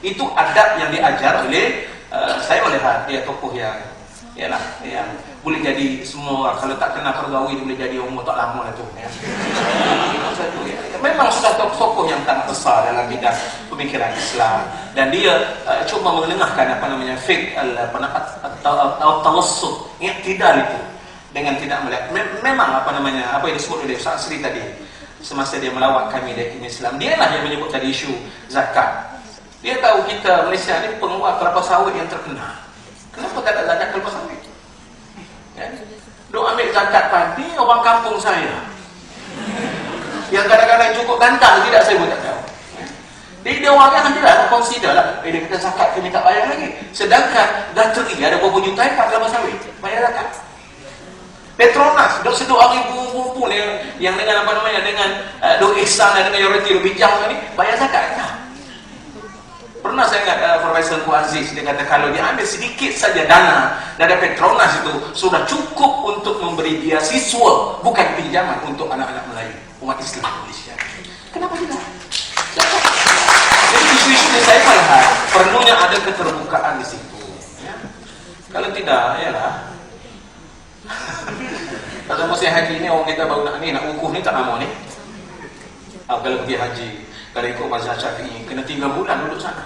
Itu adab yang diajar oleh saya melihat dia tokoh yang yang boleh jadi semua, kalau tak kena pergawi boleh jadi umur tak lama lah tu ya. Memang sudah tokoh yang sangat besar dalam bidang pemikiran Islam, dan dia cuba mengelengahkan fiqh at-tawassut, i'tidal itu, dengan tidak melihat memang apa yang disebut oleh Ustaz Asri tadi semasa dia melawat kami dari Islam. Dia lah yang menyebut tadi isu zakat. Dia tahu kita Malaysia ni pengeluar kelapa sawit yang terkenal. Kenapa tak ada zakat kelapa sawit? Ya. Duk ambil zakat padi orang kampung saya. Yang kadang-kadang cukup gantang tidak, saya pun tak tahu. Jadi dia orang kan tidak consider lah. Dia kata zakat kami tak bayar lagi. Sedangkan gateri ada berapa juta ekar kelapa sawit bayar zakat. Petronas duk seduk hari bumbu ni yang dengan dengan duk ihsan dengan royalty bijang ni bayar zakat tak? Pernah saya ingat Profesor Ku Aziz, dia kata kalau dia ambil sedikit saja dana dari Petronas itu sudah cukup untuk memberi beasiswa, bukan pinjaman, untuk anak-anak Melayu, umat Islam Malaysia. Kenapa tidak? Jadi isu-isu yang saya lihat perlunya ada keterbukaan di situ. Ya. Kalau tidak, yalah. Kalau musim haji ni orang kita baru nak wukuf ni tak lama ni. Kalau pergi haji, kalau ikut mazhab Syafi'i kena 3 bulan duduk sana.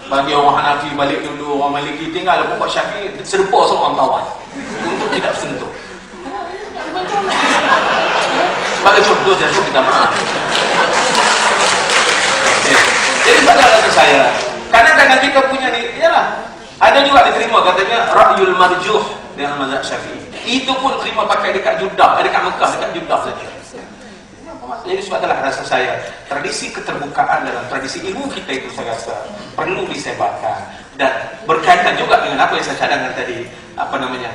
Bagi orang Hanafi balik dulu, orang Maliki tinggal, buat Syafi'i serupa seorang tawar untuk tidak sentuh. Sebagai contoh saya minta maaf. Jadi pada rasa saya, kadang-kadang kita punya ni, ialah ada juga diterima katanya ra'yul marjuh dengan mazhab Syafi'i. Itu pun terima pakai dekat Jeddah, dekat Mekah, dekat Jeddah saja. Jadi sebab itulah rasa saya tradisi keterbukaan dalam tradisi ilmu kita itu saya rasa perlu disebarkan, dan berkaitan juga dengan apa yang saya cadangkan tadi,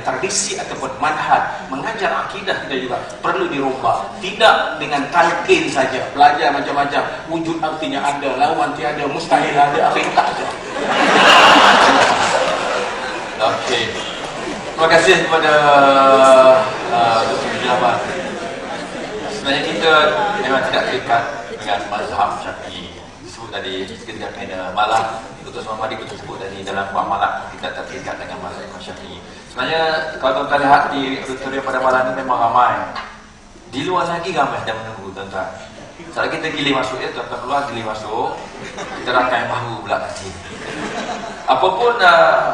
tradisi ataupun manhaj mengajar akidah kita juga perlu dirubah, tidak dengan talqin saja, belajar macam-macam, wujud artinya ada, lawan tiada, mustahil ada, akhir tak ada. Okey. Terima kasih kepada Dr. Jabat. Sebenarnya kita memang tidak terikat dengan mazhab Syafi'i. Disebut tadi ketika kena malam, Dr. Muhammad kita sebut tadi dalam buah malam kita tak terikat dengan mazhab Syafi'i. Sebenarnya kalau tuan-tuan lihat di auditorium pada malam ini memang ramai. Di luar lagi ramai yang menunggu tuan-tuan. Saat kita gilir masuk, tuan-tuan keluar gilir masuk, kita rakan bahu pula nanti. Apapun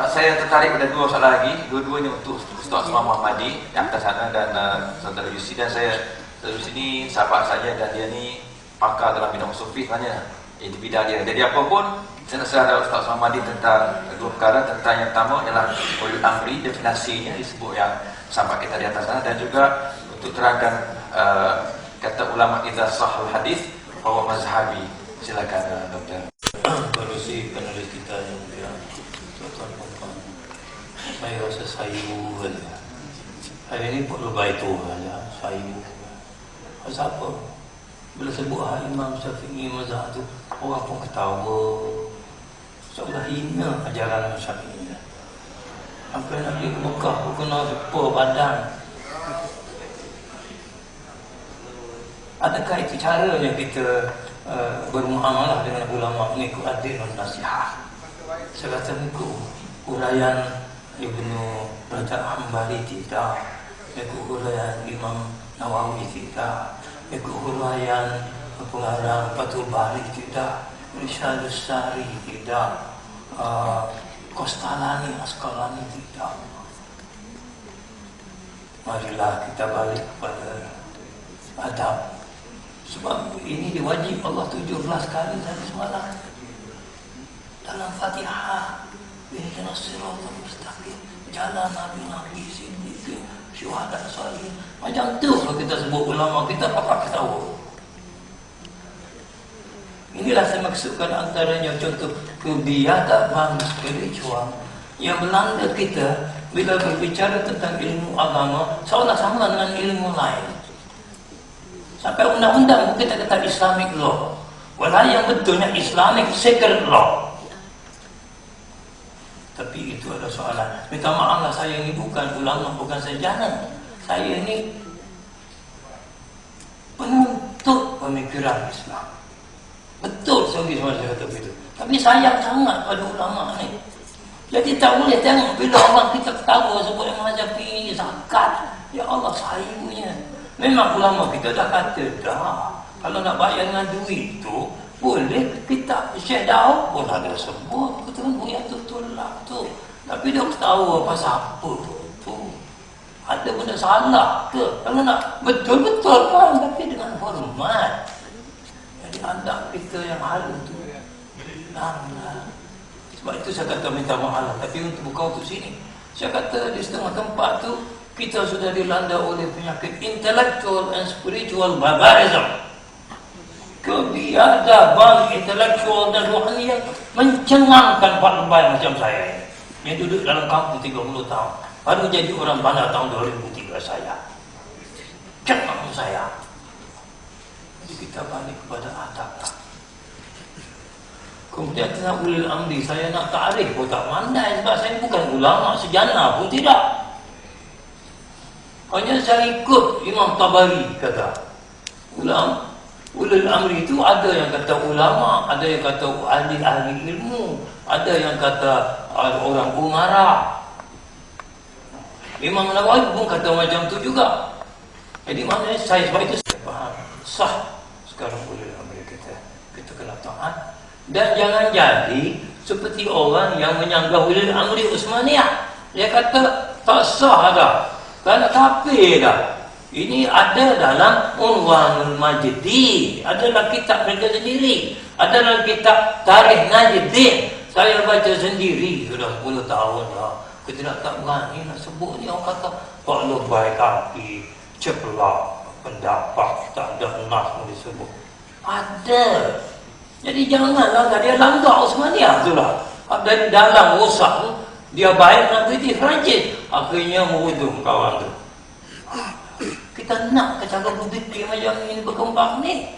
saya tertarik pada dua soalan lagi, dua-duanya untuk Ustaz Muhammadi yang atas sana dan Saudara Yusi, dan saya dari sini sahabat saya, dan dia ni pakar dalam bidang sufi sebenarnya, di bidang dia. Jadi apapun saya nak serah Ustaz Muhammadi tentang dua perkara. Tentang yang pertama ialah ulul amri, definisinya disebut yang sahabat kita di atas sana, dan juga untuk terangkan kata ulama idza sahal hadis bahwa mazhabi. Silakan doktor. Penerusi penulis kita yang mulia, tuan-tuan, saya rasa sayu saja. Hari ini perlu baik Tuhan ya, sayu. Siapa? Bila sebut Imam Syafi'i mazhab tu, orang pun ketawa. Seolah hina ajaran Syafi'i. Sampai nak pergi ke Mekah pun kena depa badan. Adakah itu caranya kita bermuamalah dengan ulama, mengikut adil dan nasihat? Saya kata mengikut uraian Ibnu Rajab Hambali tidak, mengikut uraian Imam Nawawi tidak, mengikut uraian pengarang Fathul Bari tidak, Irsyadus Sari tidak, Qastalani, Asqalani tidak. Marilah kita balik kepada adab. Sebab ini diwajib Allah 17 kali tadi semalam dalam Fatihah. Ihdinas siratal mustaqim, jalan nabi-nabi, siddiqin, syuhada, salihin. Macam tu kalau kita sebut ulama, kita pakak ketawa. Inilah saya maksudkan antaranya contoh kebiadaban spiritual yang melanda kita bila berbicara tentang ilmu agama, seolah sama dengan ilmu lain. Sampai undang-undang kita kata Islamic law, walau yang betulnya Islamic secret law. Tapi itu ada soalan. Minta maaflah, saya ini bukan ulama, bukan sarjana. Saya ini penuntut pemikiran Islam. Betul sekali semua saya kata begitu. Tapi sayang sangat pada ulama ni. Jadi tak boleh tengok bila orang kita ketawa sebut yang mazhab ini zakat. Ya Allah sayangnya. Memang ulama kita dah kata dah. Kalau nak bayar dengan duit tu, boleh kita Syekh Daud pun ada sebut. Kata buaya tu tolak tu. Tapi dia ketawa pasal apa tu? Ada benda salah ke? Kalau nak betul-betul kan, tapi dengan hormat. Jadi adab kita yang halus tu hilanglah. Sebab itu saya kata minta maaf, tapi bukan untuk sini. Saya kata di setengah tempat tu kita sudah dilanda oleh penyakit intellectual and spiritual barbarism. Kebiadaban intelektual dan rohani yang mencengangkan Pak Lembai macam saya ini. Yang duduk dalam kampung 30 tahun. Baru jadi orang bandar tahun 2003 saya. Cengang saya. Jadi kita balik kepada adab. Kemudian tentang ulil amri, saya nak takrif pun tak pandai sebab saya bukan ulama sejana pun tidak. Hanya saya ikut Imam Tabari kata. Ulil amri itu ada yang kata ulama, ada yang kata ahli-ahli ilmu, ada yang kata orang umara. Imam Nawawi pun kata macam tu juga. Jadi maknanya saya sebab itu saya faham sah sekarang ulil amri kita kena taat. Dan jangan jadi seperti orang yang menyanggah ulil amri Utsmaniyah. Dia kata tak sah dah, kerana kafir dah. Ini ada dalam Unwanul Majdi, adalah kitab mereka sendiri, adalah kitab Tarikh Najdin. Saya baca sendiri sudah 10 tahun dah. Kita tak berani nak sebut ni. Orang kata Pak Lembai kaki ceplak pendapat, tak ada nas yang disebut. Ada. Jadi janganlah dia langgar Utsmaniyah tu lah. Dari dalam rosak tu, dia baik nak British Perancis, akhirnya merudum kawan tu. Kita nak ke cara berfikir macam ini berkembang ni.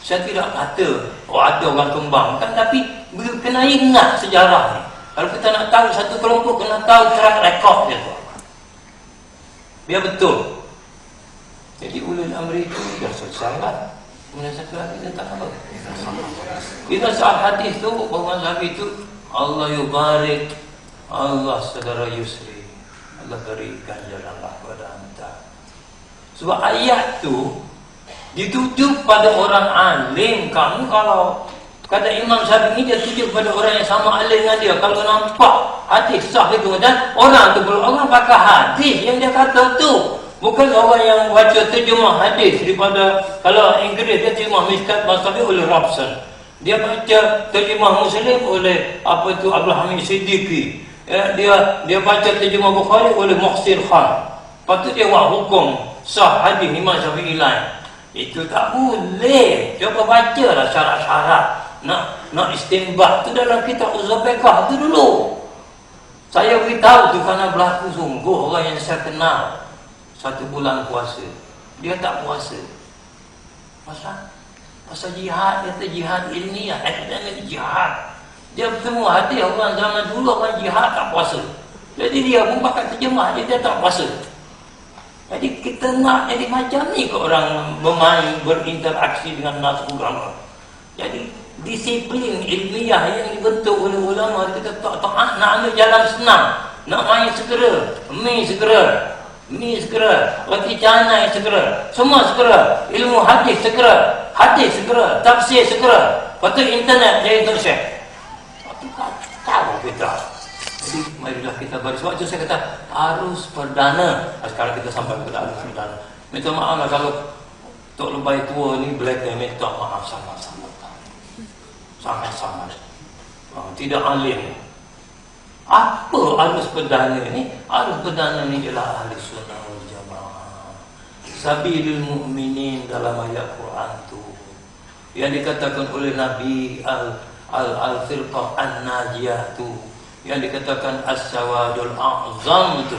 Saya tidak kata ada orang kembangkan, tapi kena ingat sejarah ni. Kalau kita nak tahu satu kelompok, kena tahu track record dia tu. Biar betul. Jadi ulul amri itu dah selesai lah. Kemudian satu lagi tentang apa? Kita saat hadis tu, bahawa Nabi itu Allah yubarik, Allah saudara yusri, Allah berikan jalanlah kepada anda. Sebab ayat tu dituju pada orang alim. Kamu kalau kata Imam Syafi'i, dia tuju pada orang yang sama alim dengan dia. Kalau nampak hadis sah itu, dan orang tu orang pakai hadis yang dia kata tu, bukan orang yang baca terjemah hadis daripada, kalau Inggeris dia terjemah Mishkat Masabi oleh Robson, dia baca terjemah Muslim oleh apa tu Abdul Hamid Siddiqui, dia baca terjemah Bukhari oleh Muhsin Khan. Lepas tu dia buat hukum sah hadis Imam Syafi'i lain. Itu tak boleh. Cuba baca lah syarat-syarat nak istinbat tu dalam kitab Uzbekah tu dulu. Saya beritahu tu kerana berlaku sungguh orang yang saya kenal. 1 bulan puasa, dia tak puasa. Pasal jihad, dia kata jihad ilmiah, akademik jihad. Dia bertemu hadis orang zaman dulu, orang jihad tak puasa. Jadi dia pun pakai terjemah, dia tak puasa. Jadi kita nak jadi macam ni ke orang bermain, berinteraksi dengan nas agama. Jadi disiplin ilmiah yang dibentuk oleh ulama, kita tak nak ambil jalan senang, nak main segera, mi segera, roti canai segera, semua segera, ilmu hadis segera, tafsir segera, lepas tu internet jadi tersyek. Itu kacau kita. Jadi marilah kita beri. Sebab itu saya kata arus perdana. Sekarang kita sampai kepada arus perdana. Minta maaf lah kalau Tok Lembai tua ni black, minta maaf sangat-sangat. Tidak alim. Apa arus perdana ni? Arus perdana ni ialah ahli sunnah wal jamaah. Sabilul mu'minin dalam ayat Quran tu, yang dikatakan oleh Nabi al-firqah an-najiyah tu, yang dikatakan as-sawadul a'zam tu.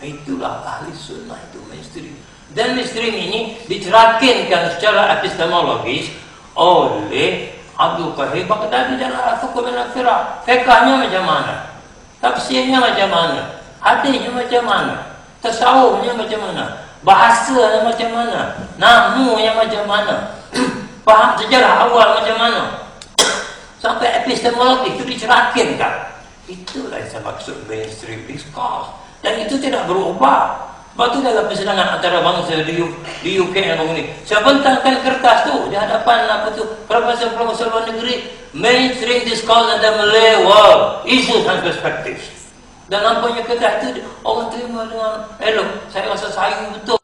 Itulah ahli sunnah, itu mainstream. Dan mainstream ini dicerakinkan secara epistemologis oleh Abdul Qahir Baghdadi dalam Al-Fuqh bin Al-Firaq. Fiqahnya macam mana? Tafsirnya macam mana? Hadisnya macam mana? Tasawufnya macam mana? Bahasanya macam mana? Nahmunya macam mana? Paham sejarah awal macam mana? Sampai epistemologi itu dicerahkan kan? Itulah yang saya maksud mainstream discourse. Dan itu tidak berubah. Sebab itu dalam persidangan antara bangsa di UK yang ini, saya bentangkan kertas tu di hadapan apa tu profesor-profesor luar negeri, mainstream discourse and the Malay world, issues and perspectives. Dan nampaknya kertas itu orang terima dengan elok. Saya rasa sayang betul.